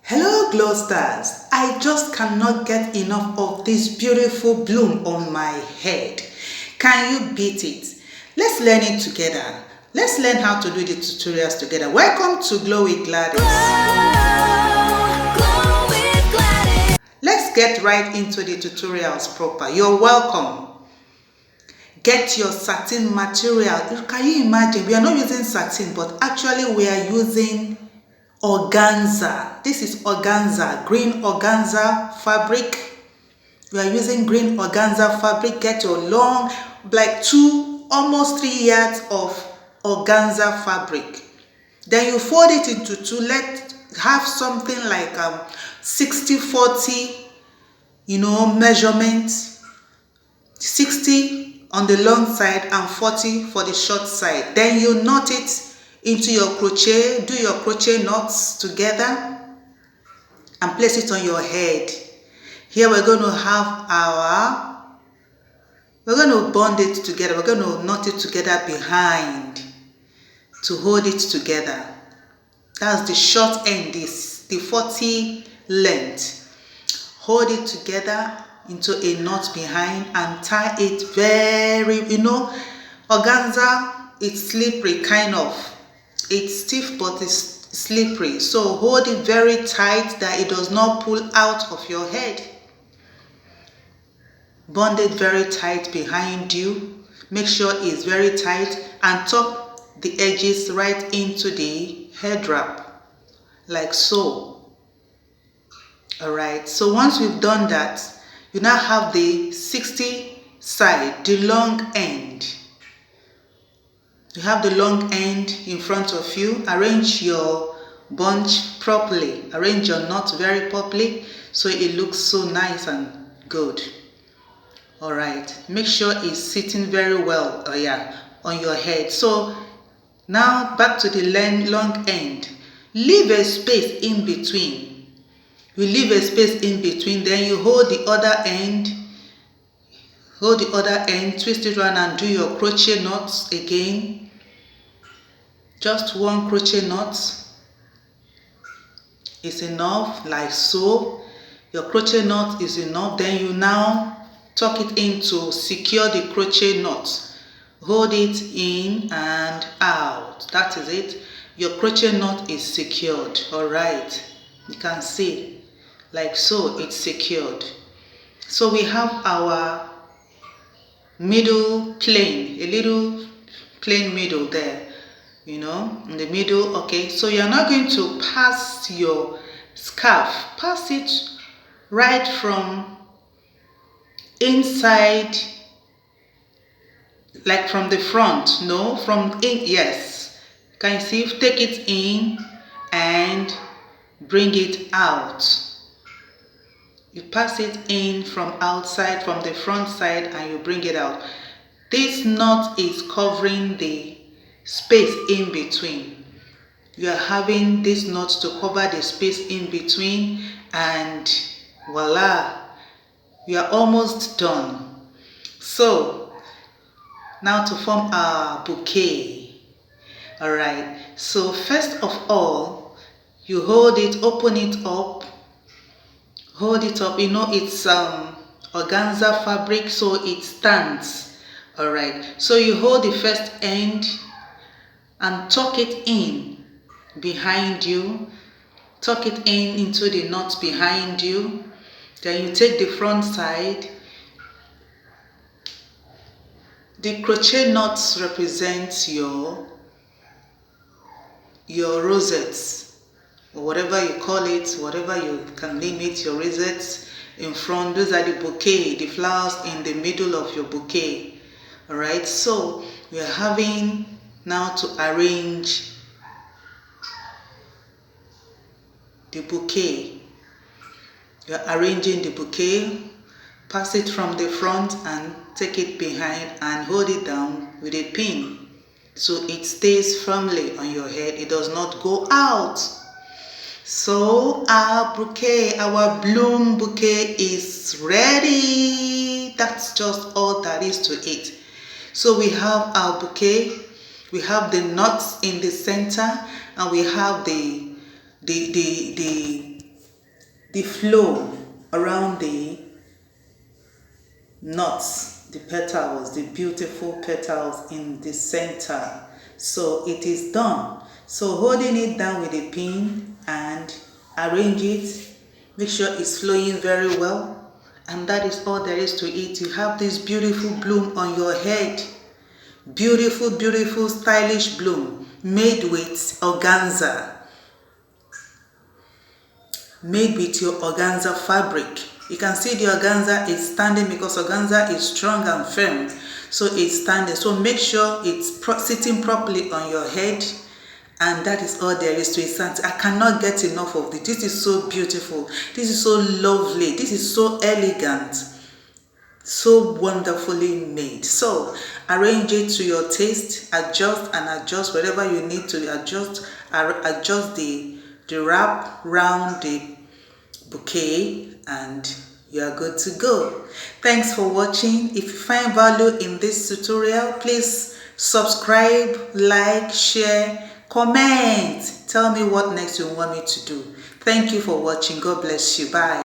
Hello glow stars, I just cannot get enough of this beautiful bloom on my head. Can you beat it? Let's learn it together. Let's learn how to do the tutorials together. Welcome to Glow with Gladys. Glow with Gladys. Let's get right into the tutorials proper. You're welcome. Get your satin material. Can you imagine? We are not using satin, but actually we are using organza. This is organza, green organza fabric. We are using green organza fabric. Get your long, like almost 3 yards of organza fabric. Then you fold it into two. Have something like 60-40, measurement. 60 on the long side and 40 for the short side. Then you knot it into your crochet. Do your crochet knots together and place it on your head. Here we're going to have we're going to bond it together. We're going to knot it together behind to hold it together. That's the short end, the 40 length. Hold it together into a knot behind and tie it very, organza, it's slippery kind of. It's stiff but it's slippery. So hold it very tight that it does not pull out of your head. Bond it very tight behind you. Make sure it's very tight and tuck the edges right into the head wrap like so. Alright, so once we've done that, you now have the 60 side, the long end. You have the long end in front of you. Arrange your bunch properly. Arrange your knot very properly so it looks so nice and good. Alright, make sure it's sitting very well on your head. So now back to the long end. Leave a space in between. You leave a space in between, then you hold the other end. Hold the other end, twist it around and do your crochet knots again. Just one crochet knot is enough, like so. Your crochet knot is enough. Then you now tuck it in to secure the crochet knot. Hold it in and out. That is it. Your crochet knot is secured. Alright, you can see like so, it's secured. So we have our middle plain, a little plain middle there, in the middle. Okay, so you're not going to pass your scarf. Pass it right from inside, like from the front. No, from in. Yes, can you see? Take it in and bring it out. You pass it in from outside, from the front side, and you bring it out. This knot is covering the space in between. You are having this knot to cover the space in between, and voila, we are almost done. So now to form our bouquet. Alright, so first of all, you hold it, open it up. Hold it up. It's organza fabric, so it stands. Alright, so you hold the first end and tuck it in behind you. Tuck it in into the knot behind you. Then you take the front side. The crochet knots represent your rosettes, or whatever you call it, whatever you can name it, your rosettes in front. Those are the bouquet, the flowers in the middle of your bouquet. Alright, so we are having now to arrange the bouquet. You are arranging the bouquet. Pass it from the front and take it behind and hold it down with a pin so it stays firmly on your head. It does not go out. So our bouquet, our bloom bouquet is ready. That's just all that is to it. So we have our bouquet, we have the knots in the center, and we have the the flow around the knots, the petals, the beautiful petals in the center. So it is done. So holding it down with a pin and arrange it, make sure it's flowing very well, and that is all there is to it. You have this beautiful bloom on your head. Beautiful, beautiful, stylish bloom made with organza, made with your organza fabric. You can see the organza is standing because organza is strong and firm, so it's standing. So make sure it's sitting properly on your head, and that is all there is to it. I cannot get enough of this. This is so beautiful. This is so lovely. This is so elegant, so wonderfully made. So arrange it to your taste, adjust and adjust wherever you need to adjust. Adjust the wrap round the bouquet, and you are good to go. Thanks for watching. If you find value in this tutorial, please subscribe, like, share, comment. Tell me what next you want me to do. Thank you for watching. God bless you. Bye.